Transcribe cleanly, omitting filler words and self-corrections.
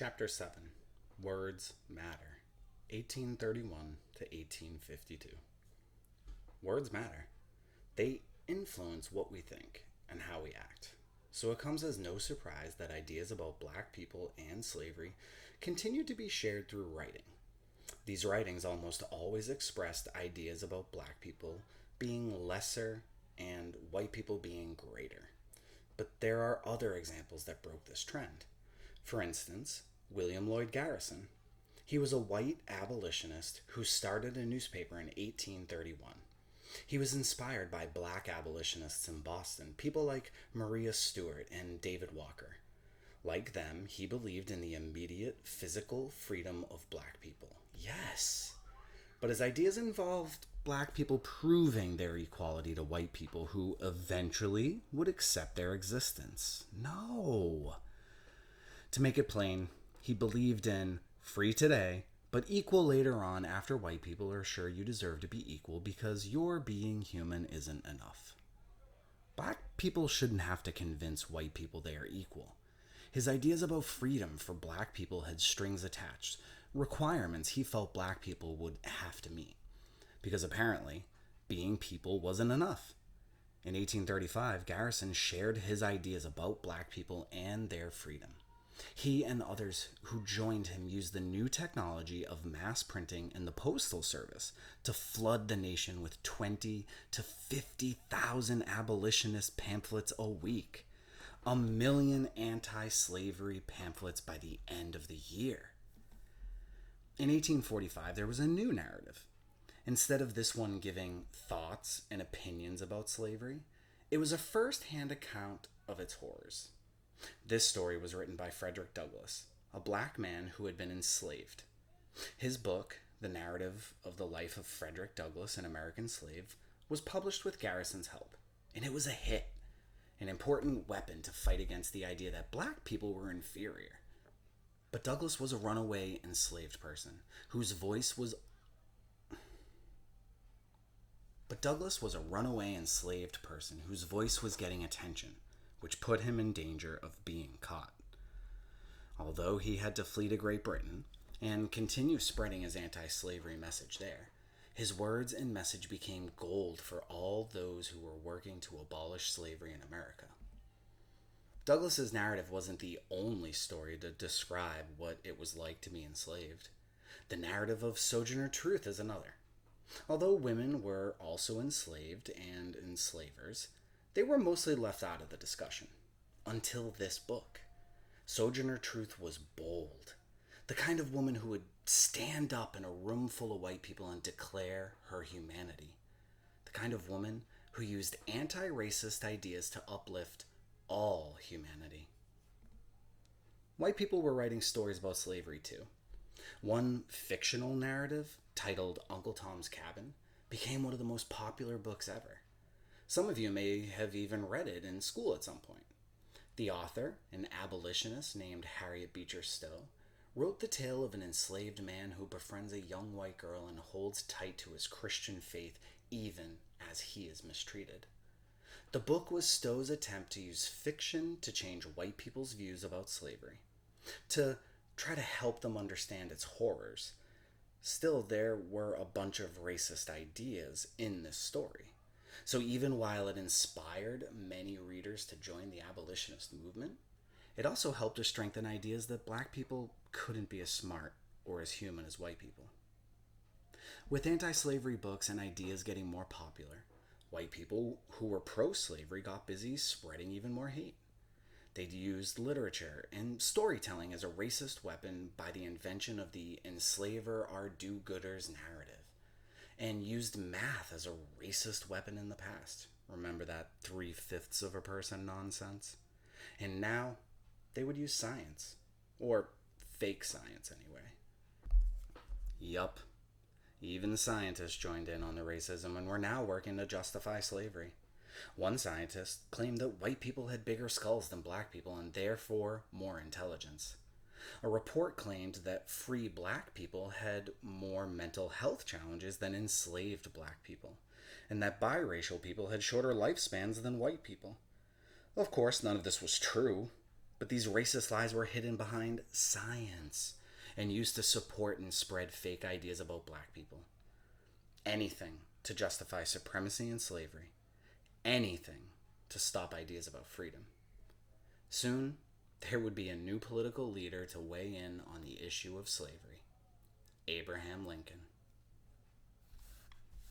Chapter 7 Words Matter, 1831 to 1852. Words matter. They influence what we think and how we act. So it comes as no surprise that ideas about black people and slavery continue to be shared through writing. These writings almost always expressed ideas about black people being lesser and white people being greater. But there are other examples that broke this trend. For instance, William Lloyd Garrison. He was a white abolitionist who started a newspaper in 1831. He was inspired by black abolitionists in Boston, people like Maria Stuart and David Walker. Like them, he believed in the immediate physical freedom of black people. Yes! But his ideas involved black people proving their equality to white people who eventually would accept their existence. No! To make it plain, he believed in free today, but equal later on after white people are sure you deserve to be equal because your being human isn't enough. Black people shouldn't have to convince white people they are equal. His ideas about freedom for black people had strings attached, requirements he felt black people would have to meet. Because apparently, being people wasn't enough. In 1835, Garrison shared his ideas about black people and their freedom. He and others who joined him used the new technology of mass printing and the postal service to flood the nation with 20 to 50,000 abolitionist pamphlets a week. 1 million anti-slavery pamphlets by the end of the year. In 1845, there was a new narrative. Instead of this one giving thoughts and opinions about slavery, it was a first-hand account of its horrors. This story was written by Frederick Douglass, a black man who had been enslaved. His book, The Narrative of the Life of Frederick Douglass, an American Slave, was published with Garrison's help, and it was a hit, an important weapon to fight against the idea that black people were inferior. But Douglass was a runaway enslaved person whose voice was getting attention, which put him in danger of being caught. Although he had to flee to Great Britain and continue spreading his anti-slavery message there, his words and message became gold for all those who were working to abolish slavery in America. Douglass's narrative wasn't the only story to describe what it was like to be enslaved. The narrative of Sojourner Truth is another. Although women were also enslaved and enslavers, they were mostly left out of the discussion. Until this book. Sojourner Truth was bold. The kind of woman who would stand up in a room full of white people and declare her humanity. The kind of woman who used anti-racist ideas to uplift all humanity. White people were writing stories about slavery too. One fictional narrative, titled Uncle Tom's Cabin, became one of the most popular books ever. Some of you may have even read it in school at some point. The author, an abolitionist named Harriet Beecher Stowe, wrote the tale of an enslaved man who befriends a young white girl and holds tight to his Christian faith even as he is mistreated. The book was Stowe's attempt to use fiction to change white people's views about slavery, to try to help them understand its horrors. Still, there were a bunch of racist ideas in this story. So even while it inspired many readers to join the abolitionist movement, it also helped to strengthen ideas that black people couldn't be as smart or as human as white people. With anti-slavery books and ideas getting more popular, white people who were pro-slavery got busy spreading even more hate. They'd used literature and storytelling as a racist weapon by the invention of the enslaver are do-gooders narrative, and used math as a racist weapon in the past. Remember that 3/5 of a person nonsense? And now, they would use science. Or fake science, anyway. Yup. Even scientists joined in on the racism and were now working to justify slavery. One scientist claimed that white people had bigger skulls than black people and therefore more intelligence. A report claimed that free black people had more mental health challenges than enslaved black people, and that biracial people had shorter lifespans than white people. Of course, none of this was true. But these racist lies were hidden behind science and used to support and spread fake ideas about black people. Anything to justify supremacy and slavery. Anything to stop ideas about freedom. Soon, there would be a new political leader to weigh in on the issue of slavery. Abraham Lincoln.